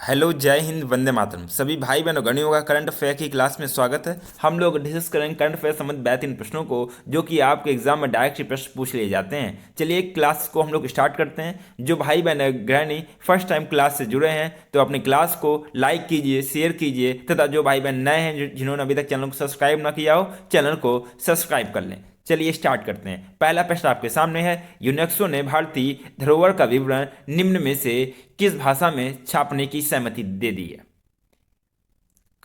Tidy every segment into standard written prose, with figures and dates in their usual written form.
Hello, जय हिंद, वंदे मातरम। सभी भाई बहनों, गणियों का करंट अफेयर की क्लास में स्वागत है। हम लोग डिस्कस करेंगे करंट अफेयर संबंधित 32 प्रश्नों को, जो कि आपके एग्जाम में डायरेक्ट ही प्रश्न पूछ लिए जाते हैं। चलिए क्लास को हम लोग स्टार्ट करते हैं। जो भाई बहन गृहिणी फर्स्ट टाइम क्लास से जुड़े हैं तो अपनी क्लास को लाइक कीजिए, शेयर कीजिए, तथा जो भाई बहन नए हैं जिन्होंने अभी तक चैनल को सब्सक्राइब ना किया हो, चैनल को सब्सक्राइब कर लें। चलिए स्टार्ट करते हैं। पहला प्रश्न आपके सामने है, यूनेस्को ने भारतीय धरोहर का विवरण निम्न में से किस भाषा में छापने की सहमति दे दी है?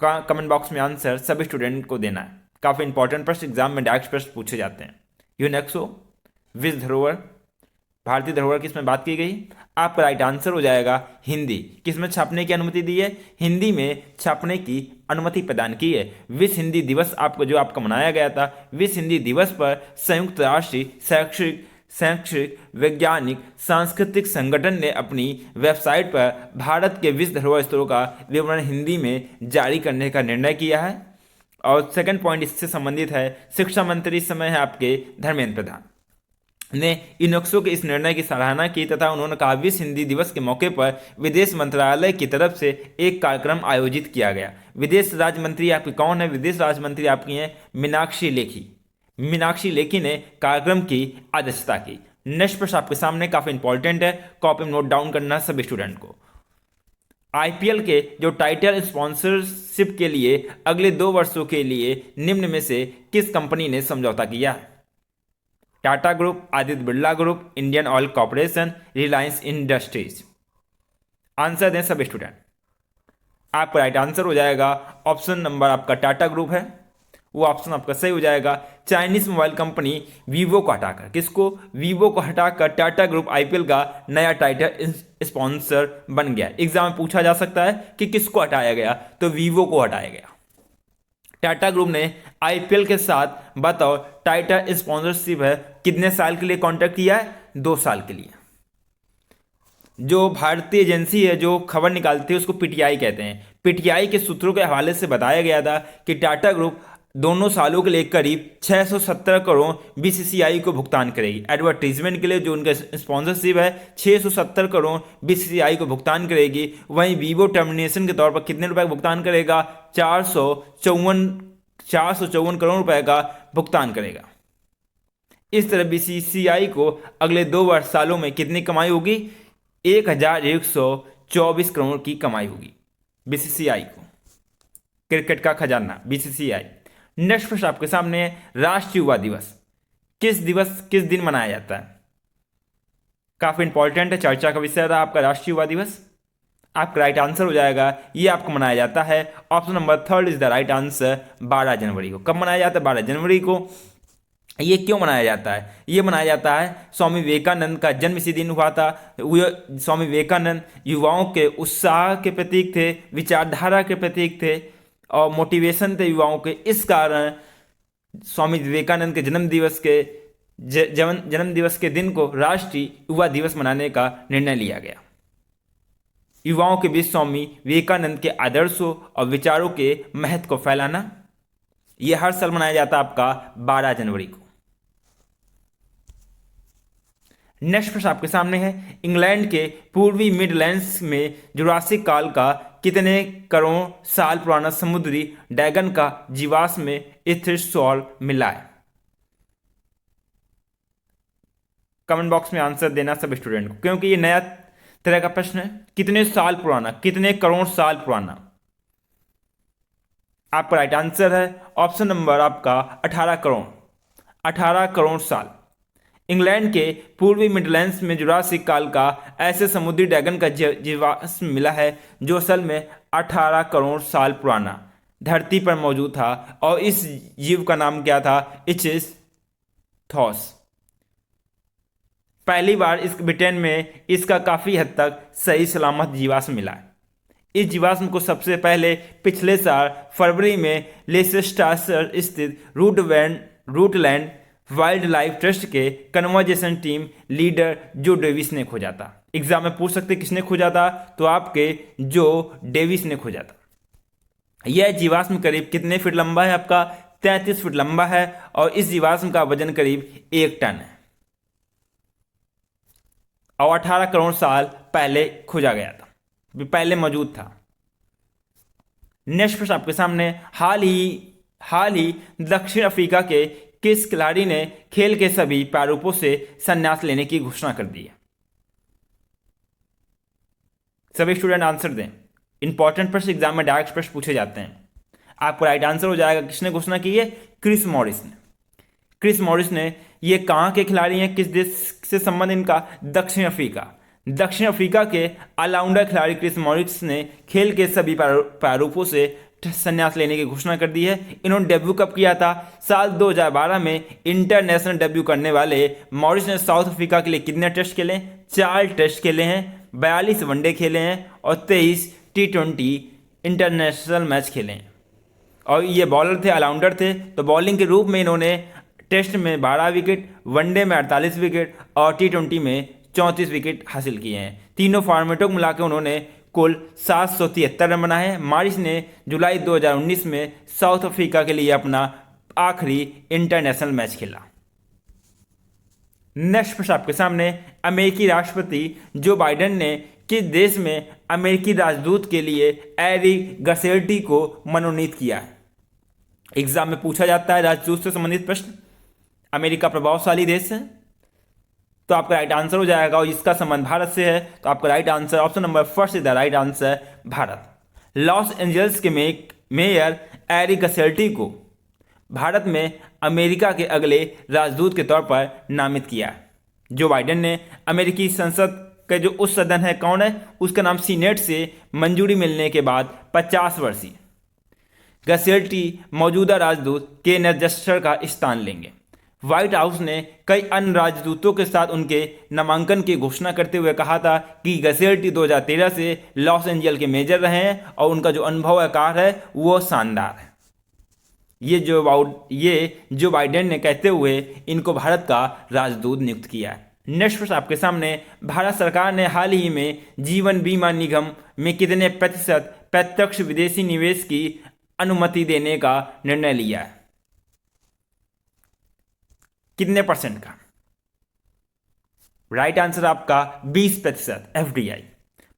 कमेंट बॉक्स में आंसर सभी स्टूडेंट को देना है। काफी इंपॉर्टेंट प्रश्न, एग्जाम में डायरेक्ट प्रश्न पूछे जाते हैं। यूनेस्को विश्व धरोहर, भारतीय धरोहर किसमें बात की गई? आपका राइट आंसर हो जाएगा हिंदी। किसमें छापने की अनुमति दी है? हिंदी में छापने की अनुमति प्रदान की है। विश्व हिंदी दिवस आपको जो आपका मनाया गया था, विश्व हिंदी दिवस पर संयुक्त राष्ट्र शैक्षिक वैज्ञानिक सांस्कृतिक संगठन ने अपनी वेबसाइट पर भारत के विश्व धरोहर स्थलों का विवरण हिंदी में जारी करने का निर्णय किया है। और सेकंड पॉइंट इससे संबंधित है, शिक्षा मंत्री इस समय है आपके धर्मेंद्र प्रधान ने यूनेस्को के इस निर्णय की सराहना की, तथा उन्होंने कहा विश्व हिंदी दिवस के मौके पर विदेश मंत्रालय की तरफ से एक कार्यक्रम आयोजित किया गया। विदेश राज्य मंत्री आपकी कौन है? विदेश राज्य मंत्री आपकी हैं मीनाक्षी लेखी। मीनाक्षी लेखी ने कार्यक्रम की अध्यक्षता की। नेक्स्ट प्रश्न आपके सामने काफी इंपॉर्टेंट है, कॉपी में नोट डाउन करना सभी स्टूडेंट को। आईपीएल के जो टाइटल स्पॉन्सरशिप के लिए अगले 2 वर्षों के लिए निम्न में से किस कंपनी ने समझौता किया? Tata group, Aditya Birla group, Indian oil corporation, Reliance industries. Answer दें सब स्टूडेंट। आपका राइट आंसर हो जाएगा ऑप्शन नंबर आपका टाटा ग्रुप है, वो ऑप्शन आपका सही हो जाएगा। चाइनीज मोबाइल कंपनी वीवो को हटाकर, किसको? वीवो को हटाकर टाटा ग्रुप आईपीएल का नया टाइटल स्पॉन्सर बन गया। एग्जाम में पूछा जा सकता है कि किसको हटाया गया, तो वीवो को हटाया गया। टाटा ग्रुप ने आईपीएल के साथ बतौर टाइटल स्पॉन्सरशिप है कितने साल के लिए कॉन्ट्रैक्ट किया है? 2 साल के लिए। जो भारतीय एजेंसी है जो खबर निकालती है उसको पीटीआई कहते हैं। पीटीआई के सूत्रों के हवाले से बताया गया था कि टाटा ग्रुप दोनों सालों के लिए करीब 617 करोड़ बीसीसीआई को भुगतान करेगी। एडवर्टीजमेंट के लिए जो उनका स्पॉन्सरशिप है 617 करोड़ बीसीसीआई को भुगतान करेगी। वहीं वीवो टर्मिनेशन के तौर पर कितने रुपए का भुगतान करेगा? 454 करोड़ रुपए का भुगतान करेगा। इस तरह बीसीसीआई को अगले 2 सालों में कितनी कमाई होगी? 1124 करोड़ की कमाई होगी बीसीसीआई को। क्रिकेट का खजाना बीसीसीआई। नेक्स्ट प्रश्न आपके सामने है, राष्ट्रीय युवा दिवस किस दिन मनाया जाता है? काफी इंपॉर्टेंट है, चर्चा का विषय था आपका राष्ट्रीय युवा दिवस। आपका राइट आंसर हो जाएगा, ये आपको मनाया जाता है option number 3 is the right answer 12 जनवरी को। कब मनाया जाता है? 12 जनवरी को। ये क्यों मनाया जाता है? ये मनाया जाता है स्वामी विवेकानंद का जन्म इसी दिन हुआ था। स्वामी विवेकानंद युवाओं के उत्साह के प्रतीक थे, विचारधारा के प्रतीक थे और मोटिवेशन थे युवाओं के। इस कारण स्वामी विवेकानंद के जन्म दिवस के दिन को राष्ट्रीय युवा दिवस मनाने का निर्णय लिया गया। युवाओं के बीच स्वामी विवेकानंद के आदर्शों और विचारों के महत्व को फैलाना, यह हर साल मनाया जाता है आपका 12 जनवरी को। नेक्स्ट प्रश्न आपके सामने है, इंग्लैंड के पूर्वी मिडलैंड्स में जुरासिक काल का कितने करोड़ साल पुराना समुद्री ड्रैगन का जीवाश्म में स्थिर शॉल मिला है? कमेंट बॉक्स में आंसर देना सब स्टूडेंट को, क्योंकि ये नया तरह का प्रश्न है। कितने साल पुराना, कितने करोड़ साल पुराना? आपका राइट आंसर है ऑप्शन नंबर आपका 18 करोड़। 18 करोड़ साल। इंग्लैंड के पूर्वी मिडलैंड्स में जुरासिक काल का ऐसे समुद्री ड्रैगन का जीवाश्म मिला है जो असल में 18 करोड़ साल पुराना धरती पर मौजूद था। और इस जीव का नाम क्या था? इचिथॉस। पहली बार इस ब्रिटेन में इसका काफी हद तक सही सलामत जीवाश्म मिला है। इस जीवाश्म को सबसे पहले पिछले साल फरवरी में लेसेस्टर स्थित रूटलैंड वाइल्ड लाइफ ट्रस्ट के कन्वर्जेशन टीम लीडर जो डेविस ने खोजा था। एग्जाम में पूछ सकते किसने खोजा था, तो आपके जो डेविस ने खोजा था। यह जीवाश्म करीब कितने फीट लंबा है? आपका 33 फीट लंबा है और इस जीवाश्म का वजन करीब 1 टन है और 18 करोड़ साल पहले खोजा गया था। भी पहले मौजूद था। नेक्स्ट प्रश्न आपके सामने, हाल ही दक्षिण अफ्रीका के किस खिलाड़ी ने खेल के सभी प्रारूपों से संन्यास लेने की घोषणा कर दी है? सभी स्टूडेंट आंसर दें। इंपॉर्टेंट प्रश्न एग्जाम में डायरेक्ट प्रश्न पूछे जाते हैं। आपका राइट आंसर हो जाएगा, किसने घोषणा की है? क्रिस मॉरिस ने। क्रिस मॉरिस ने। ये कहाँ के खिलाड़ी हैं, किस देश से संबंध इनका? दक्षिण अफ्रीका। दक्षिण अफ्रीका के ऑलराउंडर खिलाड़ी क्रिस मॉरिस ने खेल के सभी प्रारूपों से संन्यास लेने की घोषणा कर दी है। इन्होंने डेब्यू कब किया था? साल 2012 में इंटरनेशनल डेब्यू करने वाले मॉरिस ने साउथ अफ्रीका के लिए कितने टेस्ट खेले? 4 टेस्ट खेले हैं, 42 वनडे खेले हैं और 23 T20 इंटरनेशनल मैच खेले हैं। और ये बॉलर थे, ऑलराउंडर थे, तो बॉलिंग के रूप में इन्होंने टेस्ट में 12 विकेट, वनडे में 48 विकेट और T20 में 34 विकेट हासिल किए हैं। तीनों फॉर्मेटों को मिलाकर उन्होंने कुल 773 रन बनाए हैं। मॉरिस ने जुलाई 2019 में साउथ अफ्रीका के लिए अपना आखिरी इंटरनेशनल मैच खेला। नेक्स्ट प्रश्न आपके सामने, अमेरिकी राष्ट्रपति जो बाइडेन ने किस देश में अमेरिकी राजदूत के लिए एरिक गसेल्टी को मनोनीत किया है? एग्जाम में पूछा जाता है राजदूत से संबंधित प्रश्न। अमेरिका प्रभावशाली देश है, तो आपका राइट आंसर हो जाएगा। और इसका संबंध भारत से है, तो आपका right answer option number first is the right answer, Bharat. Los Angeles के मेयर एरिक गसेल्टी को भारत में अमेरिका के अगले राजदूत के तौर पर नामित किया है। जो बाइडेन ने अमेरिकी संसद का जो उच्च सदन है, कौन है उसका नाम, सीनेट से मंजूरी मिलने के बाद 50 वर्षीय गसेल्टी मौजूदा राजदूत केनेथ जस्टर का स्थान लेंगे। व्हाइट हाउस ने कई अन्य राजदूतों के साथ उनके नामांकन की घोषणा करते हुए कहा था कि गसेल्टी 2013 से लॉस एंजल के मेजर रहे हैं और उनका जो अनुभव कार है वो शानदार है। ये जो बाइडेन ने कहते हुए इनको भारत का राजदूत नियुक्त किया है। नेक्स्ट प्रश्न आपके सामने, भारत सरकार ने हाल ही में जीवन बीमा निगम में कितने प्रतिशत प्रत्यक्ष विदेशी निवेश की अनुमति देने का निर्णय लिया है? कितने परसेंट का? राइट आंसर आपका 20% FDI।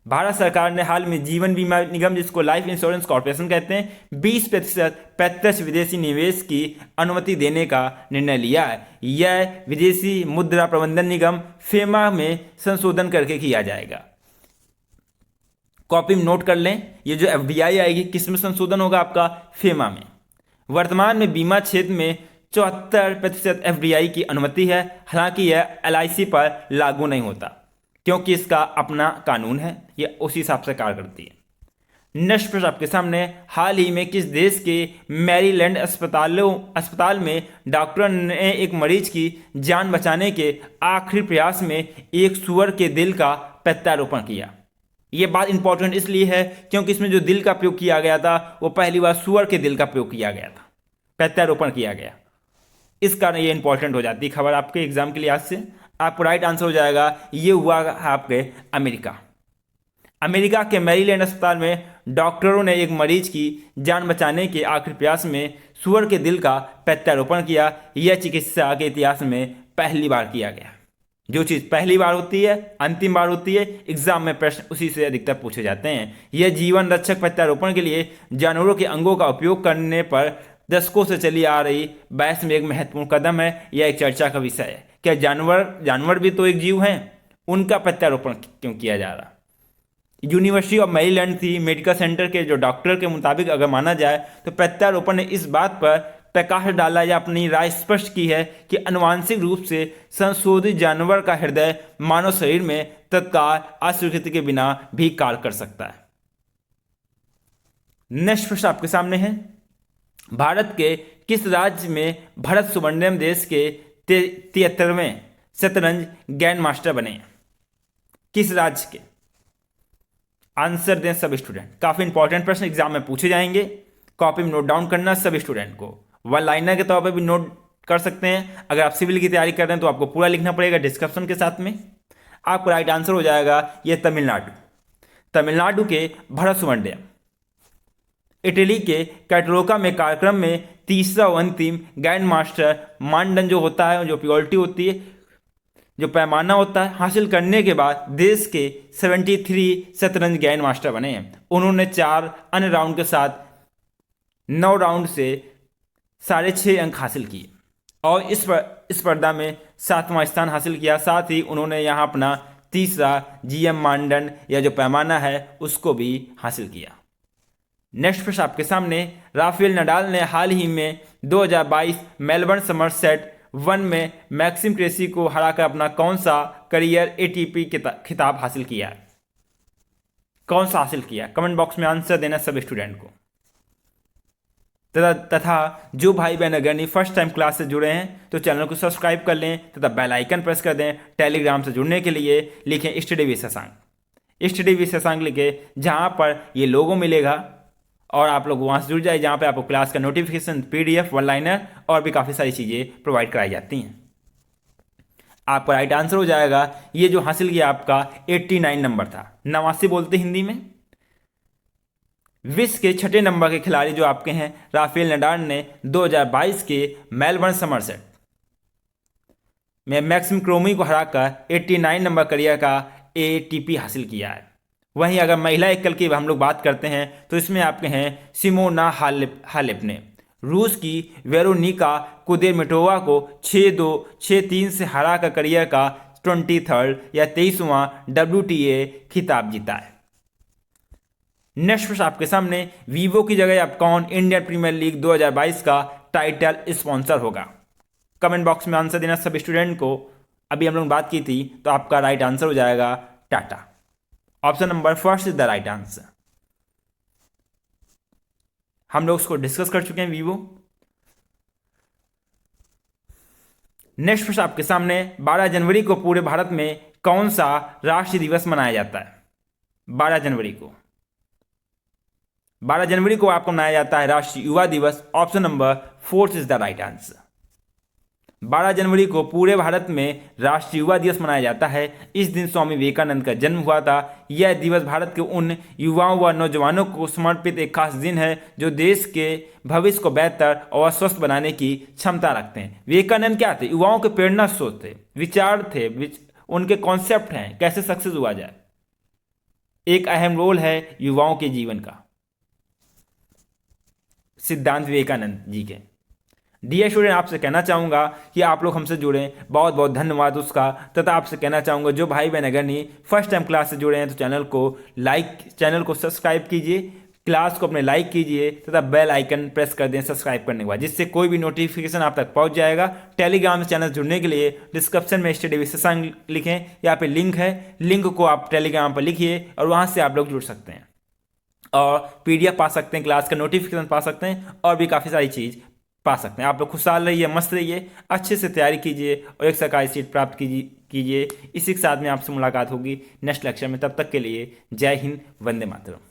भारत सरकार ने हाल में जीवन बीमा निगम, जिसको लाइफ इंश्योरेंस कॉर्पोरेशन कहते हैं, 20% प्रत्यक्ष विदेशी निवेश की अनुमति देने का निर्णय लिया है। यह विदेशी मुद्रा प्रबंधन निगम फेमा में संशोधन करके किया जाएगा। कॉपी में नोट कर लें, ये जो FDI आएगी किस में संशोधन होगा? आपका फेमा में। वर्तमान में बीमा क्षेत्र में 74% FDI की अनुमति है। हालांकि यह LIC पर लागू नहीं होता क्योंकि इसका अपना कानून है, यह उसी हिसाब से कार्य करती है। नेक्स्ट प्रश्न आपके सामने, हाल ही में किस देश के मैरीलैंड अस्पताल में डॉक्टर ने एक मरीज की जान बचाने के आखिरी प्रयास में एक सुअर के दिल का प्रत्यारोपण किया? ये बात इंपॉर्टेंट इसलिए है क्योंकि इसमें जो दिल का प्रयोग किया गया था वो पहली बार सुअर के दिल का प्रयोग किया गया था, प्रत्यारोपण किया गया। इस कारण ये इंपॉर्टेंट हो जाती है खबर आपके एग्जाम के लिहाज से। आपको राइट आंसर हो जाएगा, ये हुआ आपके अमेरिका। अमेरिका के मैरीलैंड अस्पताल में डॉक्टरों ने एक मरीज की जान बचाने के आखिरी प्रयास में सुअर के दिल का प्रत्यारोपण किया। यह चिकित्सा के इतिहास में पहली बार किया गया। जो चीज़ पहली बार होती है, अंतिम बार होती है, एग्जाम में प्रश्न उसी से अधिकतर पूछे जाते हैं। यह जीवन रक्षक प्रत्यारोपण के लिए जानवरों के अंगों का उपयोग करने पर दशकों से चली आ रही बहस में एक महत्वपूर्ण कदम है। यह एक चर्चा का विषय है। क्या जानवर भी तो एक जीव हैं, उनका प्रत्यारोपण क्यों किया जा रहा? यूनिवर्सिटी ऑफ मैरीलैंड थी मेडिकल सेंटर के जो डॉक्टर के मुताबिक अगर माना जाए तो प्रत्यारोपण ने इस बात पर प्रकाश डाला या अपनी राय स्पष्ट की है कि आनुवांशिक रूप से संशोधित जानवर का हृदय मानव शरीर में तत्काल अस्वीकृति के बिना भी कार्य कर सकता है। नेक्स्ट प्रश्न आपके सामने है, भारत के किस राज्य में भरत सुब्रमण्यम देश के 73वें शतरंज ग्रैंड मास्टर बने? किस राज्य के? आंसर दें सब स्टूडेंट। काफी इंपॉर्टेंट प्रश्न एग्जाम में पूछे जाएंगे। कॉपी में नोट डाउन करना सब स्टूडेंट को। वन लाइनर के तौर पर भी नोट कर सकते हैं। अगर आप सिविल की तैयारी कर रहे हैं तो आपको पूरा लिखना पड़ेगा डिस्क्रिप्शन के साथ में। आपको राइट आंसर हो जाएगा ये तमिलनाडु के भरत सुब्रमण्यम। इटली के कैटरोका में कार्यक्रम में तीसरा और अंतिम ग्रैंड मास्टर मानदंड जो होता है, जो प्योरिटी होती है, जो पैमाना होता है हासिल करने के बाद देश के 73 शतरंज ग्रैंड मास्टर बने हैं। उन्होंने 4 अन्य राउंड के साथ 9 राउंड से 6.5 अंक हासिल किए और इस स्पर्धा में 7वां स्थान हासिल किया। साथ ही उन्होंने यहाँ अपना तीसरा जीएम मानदंड या जो पैमाना है उसको भी हासिल किया। नेक्स्ट प्रश्न आपके सामने, राफेल नडाल ने हाल ही में 2022 मेलबर्न समर सेट 1 में मैक्सिम क्रेसी को हराकर अपना कौन सा करियर एटीपी खिताब हासिल किया है? कौन सा हासिल किया? कमेंट बॉक्स में आंसर देना सब स्टूडेंट को। तथा जो भाई बहन अगर नहीं फर्स्ट टाइम क्लास से जुड़े हैं तो चैनल को सब्सक्राइब कर लें तथा बेल आइकन प्रेस कर दें। टेलीग्राम से जुड़ने के लिए लिखें study with Shashank, study with Shashank लिखे, जहाँ पर ये लोगो मिलेगा और आप लोग वहाँ से जुड़ जाए, जहाँ पे आपको क्लास का नोटिफिकेशन, पीडीएफ, वन लाइनर और भी काफ़ी सारी चीज़ें प्रोवाइड कराई जाती हैं। आपका राइट आंसर हो जाएगा ये जो हासिल किया आपका 89 नंबर था, 89 बोलते हिंदी में। विश्व के 6ठे नंबर के खिलाड़ी जो आपके हैं राफेल नडाल ने 2022 के मेलबर्न समर सेट में मैक्सिम क्रोमी को हराकर 89 नंबर करियर का एटीपी हासिल किया है। वहीं अगर महिला एकल की हम लोग बात करते हैं तो इसमें आपके हैं सिमोना हालेप ने रूस की वेरोनिका कुदेरमेटोवा को 6-2, 6-3 से हराकर करियर का 23rd या 23वां WTA खिताब जीता है। नेक्स्ट प्रश्न आपके सामने, वीवो की जगह अब कौन इंडियन प्रीमियर लीग 2022 का टाइटल स्पॉन्सर होगा? कमेंट बॉक्स में आंसर देना सब स्टूडेंट को। अभी हम लोग बात की थी तो आपका राइट आंसर हो जाएगा Tata. Option number first is the right answer. हम लोग उसको डिस्कस कर चुके हैं वीवो। नेक्स्ट प्रश्न आपके सामने, 12 जनवरी को पूरे भारत में कौन सा राष्ट्रीय दिवस मनाया जाता है? 12 जनवरी को आपको मनाया जाता है राष्ट्रीय युवा दिवस। Option number 4 is the right answer. 12 जनवरी को पूरे भारत में राष्ट्रीय युवा दिवस मनाया जाता है। इस दिन स्वामी विवेकानंद का जन्म हुआ था। यह दिवस भारत के उन युवाओं व नौजवानों को समर्पित एक खास दिन है जो देश के भविष्य को बेहतर और स्वस्थ बनाने की क्षमता रखते हैं। विवेकानंद क्या थे? युवाओं के प्रेरणा स्रोत थे, विचार थे, उनके कॉन्सेप्ट हैं कैसे सक्सेस हुआ जाए। एक अहम रोल है युवाओं के जीवन का, सिद्धांत विवेकानंद जी के। डियर स्टूडेंट, आपसे कहना चाहूँगा कि आप लोग हमसे जुड़ें, बहुत बहुत धन्यवाद उसका। तथा आपसे कहना चाहूँगा जो भाई बहन अगर नहीं फर्स्ट टाइम क्लास से जुड़े हैं तो चैनल को सब्सक्राइब कीजिए, क्लास को अपने लाइक कीजिए तथा बेल आइकन प्रेस कर दें सब्सक्राइब करने के बाद, जिससे कोई भी नोटिफिकेशन आप तक पहुँच जाएगा। टेलीग्राम चैनल जुड़ने के लिए डिस्क्रिप्शन में स्टडी विद शशांक लिखें, यहाँ पे लिंक है, लिंक को आप टेलीग्राम पर लिखिए और वहाँ से आप लोग जुड़ सकते हैं और पीडीएफ पा सकते हैं, क्लास का नोटिफिकेशन पा सकते हैं और भी काफ़ी सारी चीज़ पा सकते हैं। आप लोग खुशहाल रहिए, मस्त रहिए, अच्छे से तैयारी कीजिए और एक सरकारी सीट प्राप्त कीजिए। इसी के साथ में आपसे मुलाकात होगी नेक्स्ट लेक्चर में। तब तक के लिए जय हिंद, वंदे मातरम।